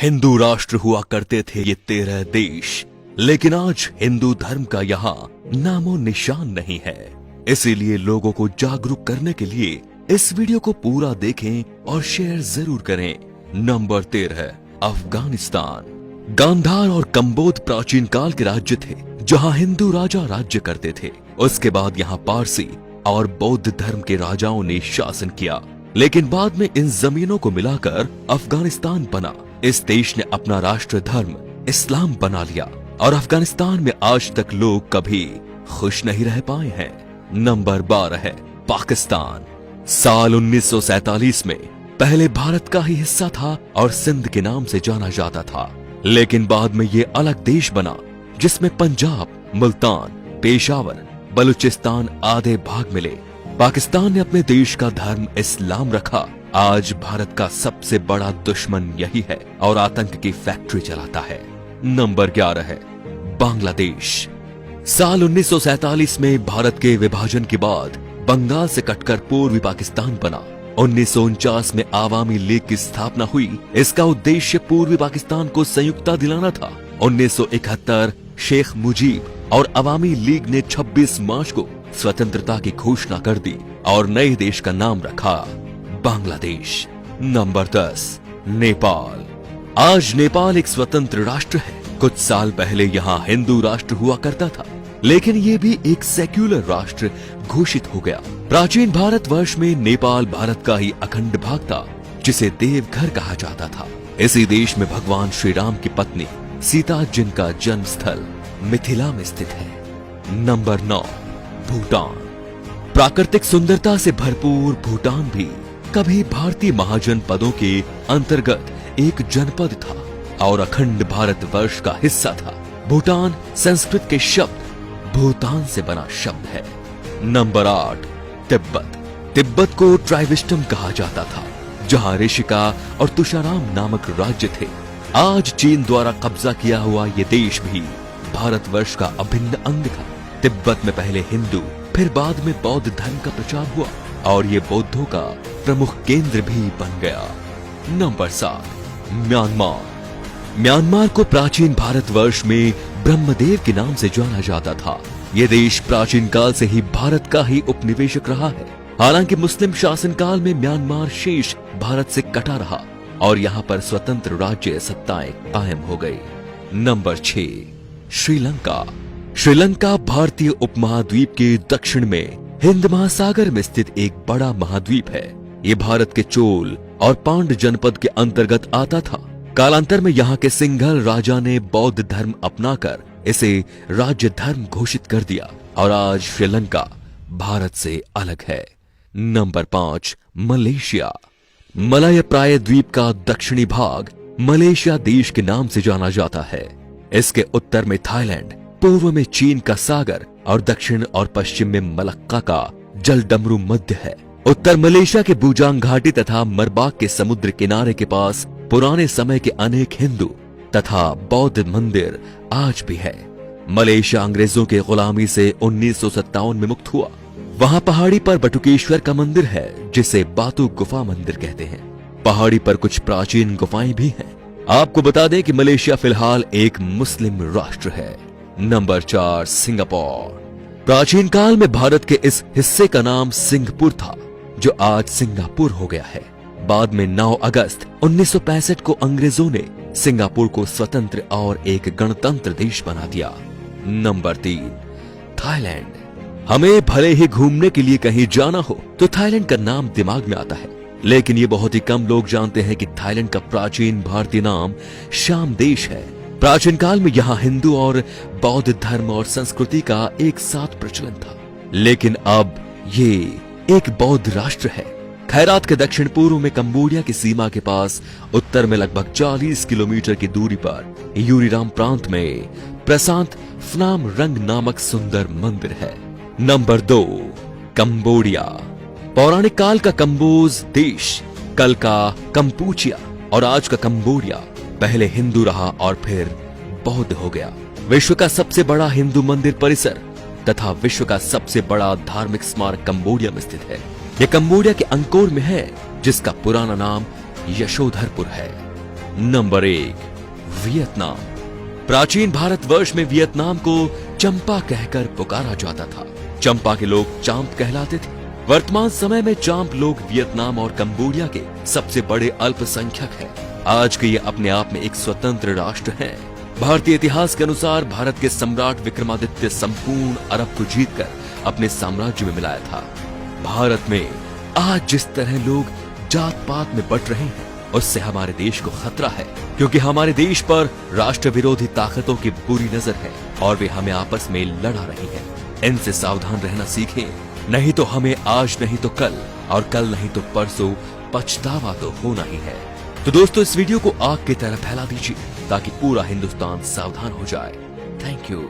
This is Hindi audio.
हिंदू राष्ट्र हुआ करते थे ये 13 देश, लेकिन आज हिंदू धर्म का यहाँ नामो निशान नहीं है। इसीलिए लोगों को जागरूक करने के लिए इस वीडियो को पूरा देखें और शेयर जरूर करें। नंबर 13, अफगानिस्तान। गांधार और कंबोध प्राचीन काल के राज्य थे जहाँ हिंदू राजा राज्य करते थे। उसके बाद यहाँ पारसी और बौद्ध धर्म के राजाओं ने शासन किया, लेकिन बाद में इन जमीनों को मिलाकर अफगानिस्तान बना। इस देश ने अपना राष्ट्र धर्म इस्लाम बना लिया और अफगानिस्तान में आज तक लोग कभी खुश नहीं रह पाए हैं। नंबर 12 है पाकिस्तान। साल 1947 में पहले भारत का ही हिस्सा था और सिंध के नाम से जाना जाता था, लेकिन बाद में ये अलग देश बना जिसमें पंजाब, मुल्तान, पेशावर, बलूचिस्तान आदि भाग मिले। पाकिस्तान ने अपने देश का धर्म इस्लाम रखा। आज भारत का सबसे बड़ा दुश्मन यही है और आतंक की फैक्ट्री चलाता है। नंबर 11 है बांग्लादेश। साल 1947 में भारत के विभाजन के बाद बंगाल से कटकर पूर्वी पाकिस्तान बना। 1949 में आवामी लीग की स्थापना हुई। इसका उद्देश्य पूर्वी पाकिस्तान को संयुक्ता दिलाना था। 1971 शेख मुजीब और अवामी लीग ने 26 मार्च को स्वतंत्रता की घोषणा कर दी और नए देश का नाम रखा बांग्लादेश। नंबर 10, नेपाल। आज नेपाल एक स्वतंत्र राष्ट्र है। कुछ साल पहले यहाँ हिंदू राष्ट्र हुआ करता था, लेकिन ये भी एक सेक्युलर राष्ट्र घोषित हो गया। प्राचीन भारतवर्ष में नेपाल भारत का ही अखंड भाग था, जिसे देवघर कहा जाता था। इसी देश में भगवान श्री राम की पत्नी सीता, जिनका जन्म स्थल मिथिला में स्थित है। नंबर 9, भूटान। प्राकृतिक सुंदरता से भरपूर भूटान भी कभी भारतीय महाजनपदों के अंतर्गत एक जनपद था और अखंड भारतवर्ष का हिस्सा था। भूटान संस्कृत के शब्द भूतान से बना शब्द है। नंबर 8, तिब्बत। तिब्बत को ट्राइविस्टम कहा जाता था, जहां ऋषिका और तुषाराम नामक राज्य थे। आज चीन द्वारा कब्जा किया हुआ ये देश भी भारतवर्ष का अभिन्न अंग था। तिब्बत में पहले हिंदू फिर बाद में बौद्ध धर्म का प्रचार हुआ और ये बौद्धों का प्रमुख केंद्र भी बन गया। Number 7, Myanmar. म्यांमार को प्राचीन भारतवर्ष में ब्रह्मदेव के नाम से जाना जाता था। ये देश प्राचीन काल से ही भारत का ही उपनिवेशक रहा है। हालांकि मुस्लिम शासन काल में म्यांमार शेष भारत से कटा रहा और यहाँ पर स्वतंत्र राज्य सत्ताएं कायम हो गई। नंबर 6, श्रीलंका। श्रीलंका भारतीय उपमहाद्वीप के दक्षिण में हिंद महासागर में स्थित एक बड़ा महाद्वीप है। ये भारत के चोल और पांड जनपद के अंतर्गत आता था। कालांतर में यहाँ के सिंघल राजा ने बौद्ध धर्म अपनाकर इसे राज्य धर्म घोषित कर दिया और आज श्रीलंका भारत से अलग है। Number 5, Malaysia. मलय प्राय द्वीप का दक्षिणी भाग मलेशिया देश के नाम से जाना जाता है। इसके उत्तर में थाईलैंड, पूर्व में चीन का सागर और दक्षिण और पश्चिम में मलक्का का जलडमरू मध्य है। उत्तर मलेशिया के बूजांग घाटी तथा मरबाक के समुद्र किनारे के पास पुराने समय के अनेक हिंदू तथा बौद्ध मंदिर आज भी है। मलेशिया अंग्रेजों के गुलामी से 1957 में मुक्त हुआ। वहां पहाड़ी पर बटुकेश्वर का मंदिर है, जिसे बातू गुफा मंदिर कहते हैं। पहाड़ी पर कुछ प्राचीन गुफाएं भी हैं। आपको बता दें कि मलेशिया फिलहाल एक मुस्लिम राष्ट्र है। Number 4, Singapore. प्राचीन काल में भारत के इस हिस्से का नाम सिंहपुर था, जो आज सिंगापुर हो गया है। बाद में 9 अगस्त 1965 को अंग्रेजों ने सिंगापुर को स्वतंत्र और एक गणतंत्र देश बना दिया। Number 3, Thailand. हमें भले ही घूमने के लिए कहीं जाना हो तो थाईलैंड का नाम दिमाग में आता है, लेकिन ये बहुत ही कम लोग जानते हैं कि थाईलैंड का प्राचीन भारतीय नाम श्याम देश है। प्राचीन काल में यहाँ हिंदू और बौद्ध धर्म और संस्कृति का एक साथ प्रचलन था, लेकिन अब ये एक बौद्ध राष्ट्र है। खैरात के दक्षिण पूर्व में कंबोडिया की सीमा के पास उत्तर में लगभग 40 किलोमीटर की दूरी पर यूरीराम प्रांत में प्रशांत फनाम रंग नामक सुंदर मंदिर है। Number 2, Cambodia. पौराणिक काल का कंबोज देश, कल का कंपूचिया और आज का कंबोडिया पहले हिंदू रहा और फिर बौद्ध हो गया। विश्व का सबसे बड़ा हिंदू मंदिर परिसर तथा विश्व का सबसे बड़ा धार्मिक स्मारक कंबोडिया में स्थित है। यह कंबोडिया के अंकोर में है, जिसका पुराना नाम यशोधरपुर है। Number 1, Vietnam. प्राचीन भारतवर्ष में वियतनाम को चंपा कहकर पुकारा जाता था। चंपा के लोग चांप कहलाते थे। वर्तमान समय में चांप लोग वियतनाम और कंबोडिया के सबसे बड़े अल्पसंख्यक हैं। आज के ये अपने आप में एक स्वतंत्र राष्ट्र है। भारतीय इतिहास के अनुसार भारत के सम्राट विक्रमादित्य संपूर्ण अरब को जीतकर अपने साम्राज्य में मिलाया था। भारत में आज जिस तरह लोग जात पात में बट रहे हैं, उससे हमारे देश को खतरा है, क्योंकि हमारे देश पर राष्ट्र विरोधी ताकतों की बुरी नजर है और वे हमें आपस में लड़ा रही हैं। इनसे सावधान रहना सीखें, नहीं तो हमें आज नहीं तो कल और कल नहीं तो परसों पछतावा तो होना ही है। तो दोस्तों, इस वीडियो को आग की तरह फैला दीजिए ताकि पूरा हिंदुस्तान सावधान हो जाए। Thank you.